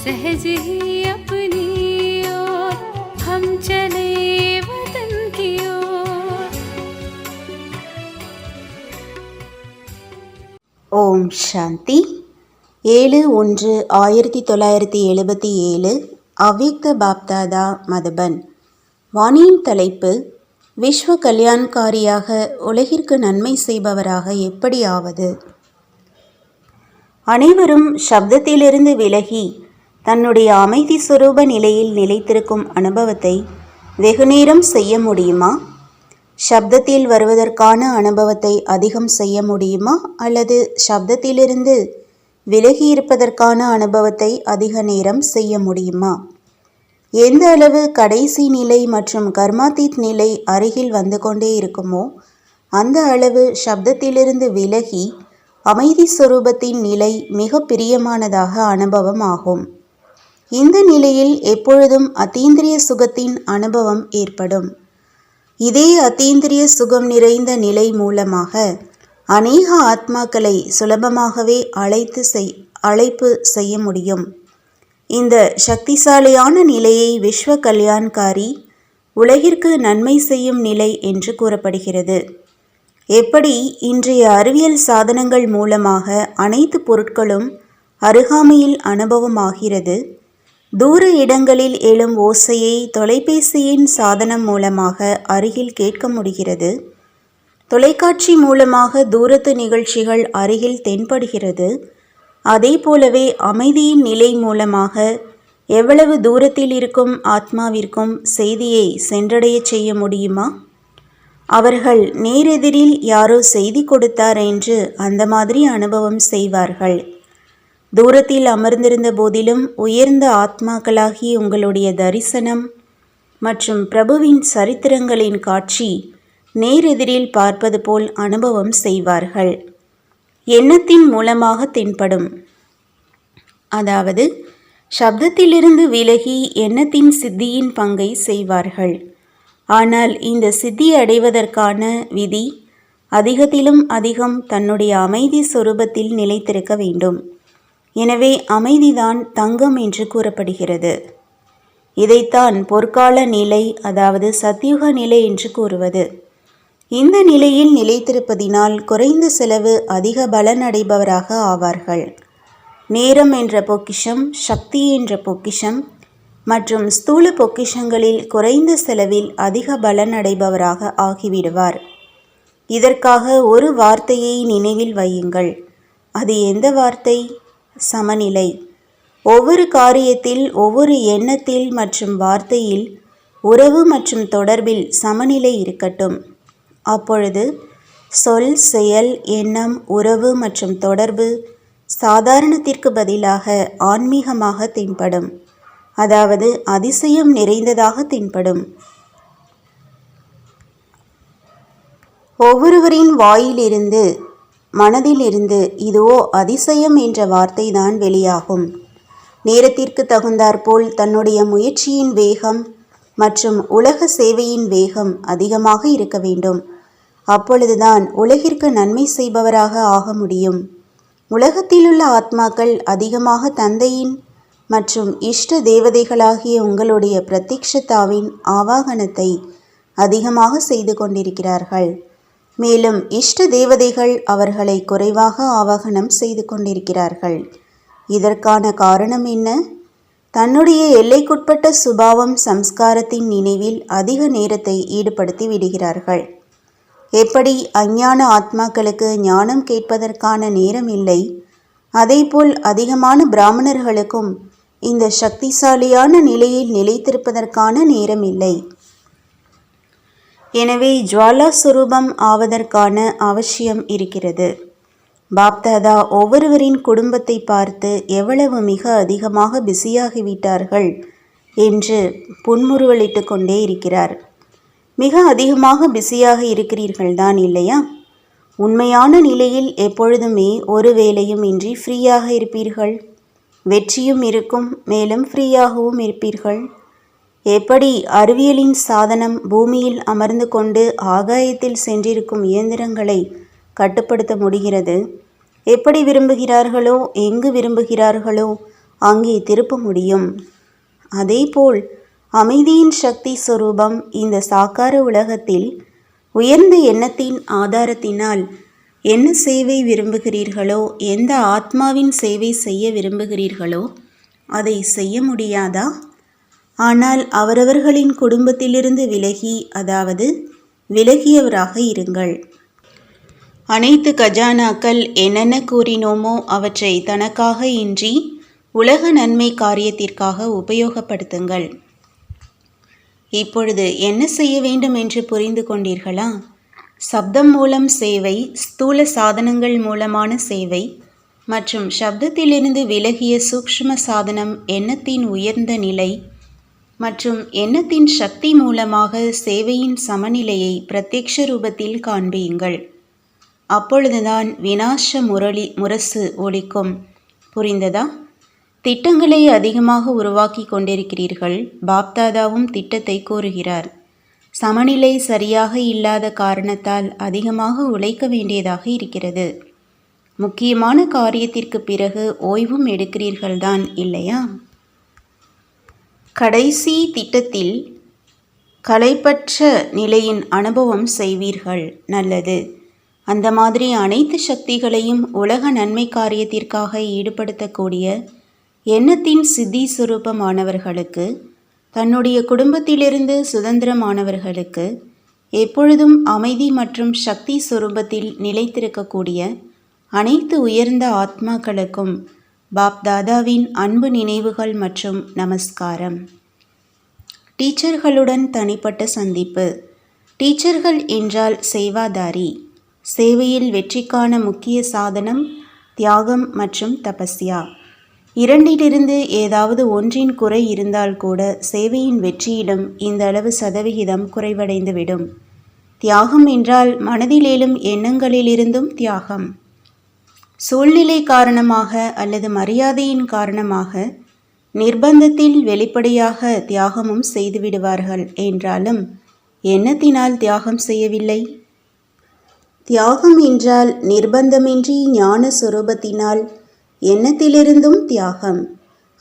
सहज ही अपनी ओर हम चले वतन की ओर। ஓம் சாந்தி. 7/1/1977 அவ்யக்த பாப்தாதா மதுபன். வாணியின் தலைப்பு: விஸ்வ கல்யாண்காரியாக உலகிற்கு நன்மை செய்பவராக எப்படி ஆவது? அனைவரும் சப்தத்திலிருந்து விலகி தன்னுடைய அமைதி சுரூப நிலையில் நிலைத்திருக்கும் அனுபவத்தை வெகுநேரம் செய்ய முடியுமா? சப்தத்தில் வருவதற்கான அனுபவத்தை அதிகம் செய்ய முடியுமா, அல்லது சப்தத்திலிருந்து விலகி இருப்பதற்கான அனுபவத்தை அதிக நேரம் செய்ய முடியுமா? எந்த அளவு கடைசி நிலை மற்றும் கர்மாதீத் நிலை அருகில் வந்து கொண்டே இருக்குமோ அந்த அளவு சப்தத்திலிருந்து விலகி அமைதி சுரூபத்தின் நிலை மிக பிரியமானதாக அனுபவம் ஆகும். இந்த நிலையில் எப்பொழுதும் அத்தீந்திரிய சுகத்தின் அனுபவம் ஏற்படும். இதே அத்தீந்திரிய சுகம் நிறைந்த நிலை மூலமாக அநேக ஆத்மாக்களை சுலபமாகவே அழைப்பு செய்ய முடியும். இந்த சக்திசாலியான நிலையை விஸ்வ கல்யாண்காரி உலகிற்கு நன்மை செய்யும் நிலை என்று கூறப்படுகிறது. எப்படி இன்றைய அறிவியல் சாதனங்கள் மூலமாக அனைத்து பொருட்களும் அருகாமையில் அனுபவமாகிறது, தூர இடங்களில் எழும் ஓசையை தொலைபேசியின் சாதனம் மூலமாக அருகில் கேட்க முடிகிறது, தொலைக்காட்சி மூலமாக தூரத்து நிகழ்ச்சிகள் அருகில் தென்படுகிறது, அதே போலவே அமைதியின் நிலை மூலமாக எவ்வளவு தூரத்தில் இருக்கும் ஆத்மாவிற்கும் செய்தியை சென்றடைய செய்ய முடியுமா? அவர்கள் நேரெதிரில் யாரோ செய்தி கொடுத்தார் என்று அந்த மாதிரி அனுபவம் செய்வார்கள். தூரத்தில் அமர்ந்திருந்த போதிலும் உயர்ந்த ஆத்மாக்களாகி உங்களுடைய தரிசனம் மற்றும் பிரபுவின் சரித்திரங்களின் காட்சி நேரெதிரில் பார்ப்பது போல் அனுபவம் செய்வார்கள். எண்ணத்தின் மூலமாக தென்படும், அதாவது சப்தத்திலிருந்து விலகி எண்ணத்தின் சித்தியின் பங்கை செய்வார்கள். ஆனால் இந்த சித்தி அடைவதற்கான விதி அதிகத்திலும் அதிகம் தன்னுடைய அமைதி சொரூபத்தில் நிலைத்திருக்க வேண்டும். எனவே அமைதிதான் தங்கம் என்று கூறப்படுகிறது. இதைத்தான் பொற்கால நிலை, அதாவது சத்யுக நிலை என்று கூறுவது. இந்த நிலையில் நிலைத்திருப்பதினால் குறைந்த செலவு அதிக பலன் அடைபவராக ஆவார்கள். நேரம் என்ற பொக்கிஷம், சக்தி என்ற பொக்கிஷம் மற்றும் ஸ்தூல பொக்கிஷங்களில் குறைந்த செலவில் அதிக பலன் அடைபவராக ஆகிவிடுவார். இதற்காக ஒரு வார்த்தையை நினைவில் வையுங்கள். அது எந்த வார்த்தை? சமநிலை. ஒவ்வொரு காரியத்தில், ஒவ்வொரு எண்ணத்தில் மற்றும் வார்த்தையில் உறவு மற்றும் தொடர்பில் சமநிலை இருக்கட்டும். அப்பொழுது சொல், செயல், எண்ணம், உறவு மற்றும் தொடர்பு சாதாரணத்திற்கு பதிலாக ஆன்மீகமாக தென்படும், அதாவது அதிசயம் நிறைந்ததாக தென்படும். ஒவ்வொருவரின் வாயிலிருந்து, மனதிலிருந்து இதுவோ அதிசயம் என்ற வார்த்தை தான் வெளியாகும். நேரத்திற்கு தகுந்தாற்போல் தன்னுடைய முயற்சியின் வேகம் மற்றும் உலக சேவையின் வேகம் அதிகமாக இருக்க வேண்டும். அப்பொழுதுதான் உலகிற்கு நன்மை செய்பவராக ஆக முடியும். உலகத்திலுள்ள ஆத்மாக்கள் அதிகமாக தந்தையின் மற்றும் இஷ்ட தேவதைகளாகிய உங்களுடைய பிரத்யக்ஷதாவின் ஆவாகனத்தை அதிகமாக செய்து கொண்டிருக்கிறார்கள். மேலும் இஷ்ட தேவதைகள் அவர்களை குறைவாக ஆவாகனம் செய்து கொண்டிருக்கிறார்கள். இதற்கான காரணம் என்ன? தன்னுடைய எல்லைக்குட்பட்ட சுபாவம் சம்ஸ்காரத்தின் நினைவில் அதிக நேரத்தை ஈடுபடுத்தி விடுகிறார்கள். எப்படி அஞ்ஞான ஆத்மாக்களுக்கு ஞானம் கேட்பதற்கான நேரம் இல்லை, அதேபோல் அதிகமான பிராமணர்களுக்கும் இந்த சக்திசாலியான நிலையில் நிலைத்திருப்பதற்கான நேரம் இல்லை. எனவே ஜுவாலா சுரூபம் ஆவதற்கான அவசியம் இருக்கிறது. பாப்தாதா ஒவ்வொருவரின் குடும்பத்தை பார்த்து எவ்வளவு மிக அதிகமாக பிஸியாகிவிட்டார்கள் என்று புன்முறுவலிட்டு கொண்டே இருக்கிறார். மிக அதிகமாக பிஸியாக இருக்கிறீர்கள்தான் இல்லையா? உண்மையான நிலையில் எப்பொழுதுமே ஒரு வேலையும் இன்றி ஃப்ரீயாக இருப்பீர்கள். வெற்றியும் இருக்கும், மேலும் ஃப்ரீயாகவும் இருப்பீர்கள். எப்படி அறிவியலின் சாதனம் பூமியில் அமர்ந்து கொண்டு ஆகாயத்தில் சென்றிருக்கும் இயந்திரங்களை கட்டுப்படுத்த முடிகிறது, எப்படி விரும்புகிறார்களோ எங்கு விரும்புகிறார்களோ அங்கே திருப்ப முடியும். அதேபோல் அமைதியின் சக்தி சொரூபம் இந்த சாக்கார உலகத்தில் உயர்ந்த எண்ணத்தின் ஆதாரத்தினால் என்ன சேவை விரும்புகிறீர்களோ, எந்த ஆத்மாவின் சேவை செய்ய விரும்புகிறீர்களோ அதை செய்ய முடியாதா? ஆனால் அவரவர்களின் குடும்பத்திலிருந்து விலகி, அதாவது விலகியவராக இருங்கள். அனைத்து கஜானாக்கள் என்னென்ன கூறினோமோ அவற்றை தனக்காக இன்றி உலக நன்மை காரியத்திற்காக உபயோகப்படுத்துங்கள். இப்பொழுது என்ன செய்ய வேண்டும் என்று புரிந்து கொண்டீர்களா? சப்தம் மூலம் சேவை, ஸ்தூல சாதனங்கள் மூலமான சேவை மற்றும் சப்தத்திலிருந்து விலகிய சூக்ஷ்ம சாதனம் எண்ணத்தின் உயர்ந்த நிலை மற்றும் எண்ணத்தின் சக்தி மூலமாக சேவையின் சமநிலையை பிரத்யக்ஷ ரூபத்தில் காண்பியுங்கள். அப்பொழுதுதான் விநாச முரசு ஒலிக்கும். புரிந்ததா? திட்டங்களை அதிகமாக உருவாக்கி கொண்டிருக்கிறீர்கள். பாப்தாதாவும் திட்டத்தை கூறுகிறார். சமநிலை சரியாக இல்லாத காரணத்தால் அதிகமாக உழைக்க வேண்டியதாக இருக்கிறது. முக்கியமான காரியத்திற்கு பிறகு ஓய்வும் எடுக்கிறீர்கள்தான் இல்லையா? கடைசி திட்டத்தில் கலைப்பற்ற நிலையின் அனுபவம் செய்வீர்கள். நல்லது. அந்த மாதிரி அனைத்து சக்திகளையும் உலக நன்மை காரியத்திற்காக ஈடுபடுத்தக்கூடிய எண்ணத்தின் சித்தி சுரூபமானவர்களுக்கு, தன்னுடைய குடும்பத்திலிருந்து சுதந்திரமானவர்களுக்கு, எப்பொழுதும் அமைதி மற்றும் சக்தி சுரூபத்தில் நிலைத்திருக்கக்கூடிய அனைத்து உயர்ந்த ஆத்மாக்களுக்கும் பாப்தாதாவின் அன்பு நினைவுகள் மற்றும் நமஸ்காரம். டீச்சர்களுடன் தனிப்பட்ட சந்திப்பு. டீச்சர்கள் என்றால் சேவாதாரி. சேவையில் வெற்றிக்கான முக்கிய சாதனம் தியாகம் மற்றும் தபஸ்யா. இரண்டிலிருந்து ஏதாவது ஒன்றின் குறை இருந்தால் கூட சேவையின் வெற்றியிடம் இந்த அளவு சதவிகிதம் குறைவடைந்துவிடும். தியாகம் என்றால் மனதில் எழும் எண்ணங்களிலிருந்தும் தியாகம். சூழ்நிலை காரணமாக அல்லது மரியாதையின் காரணமாக நிர்பந்தத்தில் வெளிப்படையாக தியாகமும் செய்துவிடுவார்கள். என்றாலும் எண்ணத்தினால் தியாகம் செய்யவில்லை. தியாகம் என்றால் நிர்பந்தமின்றி ஞான சுரூபத்தினால் எண்ணத்திலிருந்தும் தியாகம்.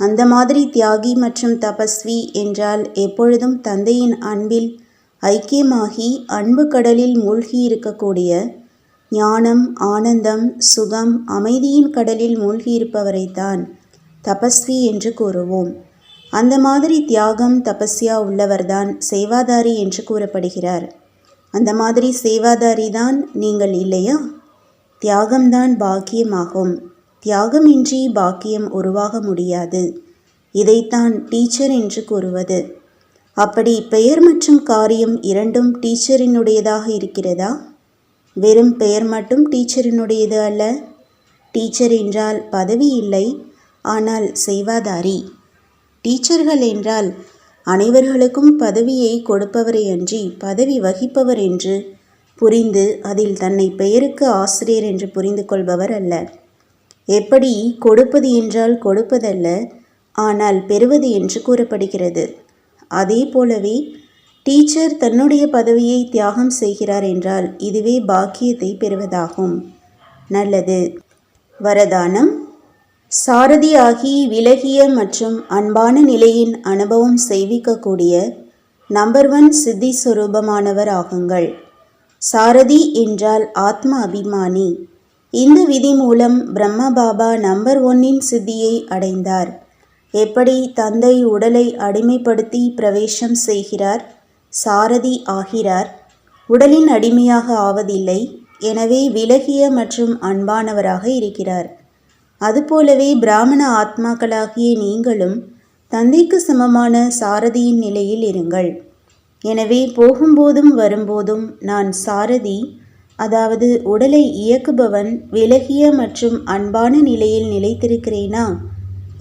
அந்த மாதிரி தியாகி மற்றும் தபஸ்வி என்றால் எப்பொழுதும் தந்தையின் அன்பில் ஐக்கியமாகி அன்பு கடலில் மூழ்கி இருக்கக்கூடிய, ஞானம், ஆனந்தம், சுகம், அமைதியின் கடலில் மூழ்கியிருப்பவரைத்தான் தபஸ்வி என்று கூறுவோம். அந்த மாதிரி தியாகம், தபஸ்யா உள்ளவர்தான் சேவாதாரி என்று கூறப்படுகிறார். அந்த மாதிரி சேவாதாரி தான் நீங்கள் இல்லையா? தியாகம்தான் பாக்கியமாகும். தியாகமின்றி பாக்கியம் உருவாக முடியாது. இதைத்தான் டீச்சர் என்று கூறுவது. அப்படி பெயர் மற்றும் காரியம் இரண்டும் டீச்சரினுடையதாக இருக்கிறதா? வெறும் பெயர் மட்டும் டீச்சரினுடையது அல்ல. டீச்சர் என்றால் பதவி இல்லை, ஆனால் சேவாதாரி. டீச்சர்கள் என்றால் அனைவர்களுக்கும் பதவியை கொடுப்பவரை அன்றி பதவி வகிப்பவர் என்று புரிந்து அதில் தன்னை பெயருக்கு ஆசிரியர் என்று புரிந்து கொள்பவர் அல்ல. எப்படி கொடுப்பது என்றால் கொடுப்பதல்ல, ஆனால் பெறுவது என்று கூறப்படுகிறது. அதே போலவே டீச்சர் தன்னுடைய பதவியை தியாகம் செய்கிறார் என்றால் இதுவே பாக்கியத்தை பெறுவதாகும். நல்லது. வரதானம். சாரதியாகி விலகிய மற்றும் அன்பான நிலையின் அனுபவம் செய்விக்கக்கூடிய நம்பர் 1 சித்தி சொரூபமானவர் ஆகுங்கள். சாரதி என்றால் ஆத்ம அபிமானி. இந்த விதி மூலம் பிரம்மா பாபா நம்பர் 1 சித்தியை அடைந்தார். எப்படி தந்தை உடலை அடிமைப்படுத்தி பிரவேசம் செய்கிறார், சாரதி ஆகிறார், உடலின் அடிமையாக ஆவதில்லை. எனவே விலகிய மற்றும் அன்பானவராக இருக்கிறார். அதுபோலவே பிராமண ஆத்மாக்களாகிய நீங்களும் தந்தைக்கு சமமான சாரதியின் நிலையில் இருங்கள். எனவே போகும்போதும் வரும்போதும் நான் சாரதி, அதாவது உடலை இயக்குபவன், விலகிய மற்றும் அன்பான நிலையில் நிலைத்திருக்கிறேனா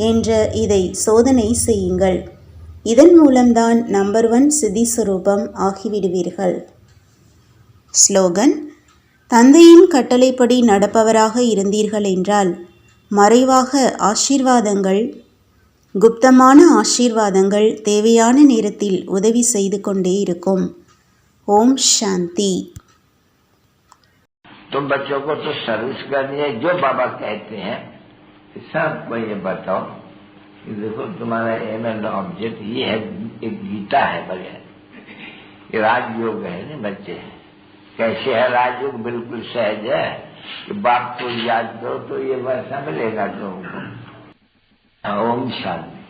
என்ற இதை சோதனை செய்யுங்கள். இதன் மூலம்தான் நம்பர் 1 சித்தி சுரூபம் ஆகிவிடுவீர்கள். ஸ்லோகன்: தந்தையின் கட்டளைப்படி நடப்பவராக இருந்தீர்கள் என்றால் மறைவாக ஆசீர்வாதங்கள், குப்தமான ஆசீர்வாதங்கள் தேவையான நேரத்தில் உதவி செய்து கொண்டே இருக்கும். ஓம் சாந்தி. तुम बच्चों को तो सर्विस करनी है, जो बाबा कहते हैं सबको ये बताओ कि देखो तुम्हारा एम एंड ऑब्जेक्ट ये है, एक गीता है बढ़िया, ये राजयोग है ना बच्चे। कैसे है राजयोग? बिल्कुल सहज है कि बाप को याद करो तो ये वैसा मिलेगा तुमको। ओम शांति।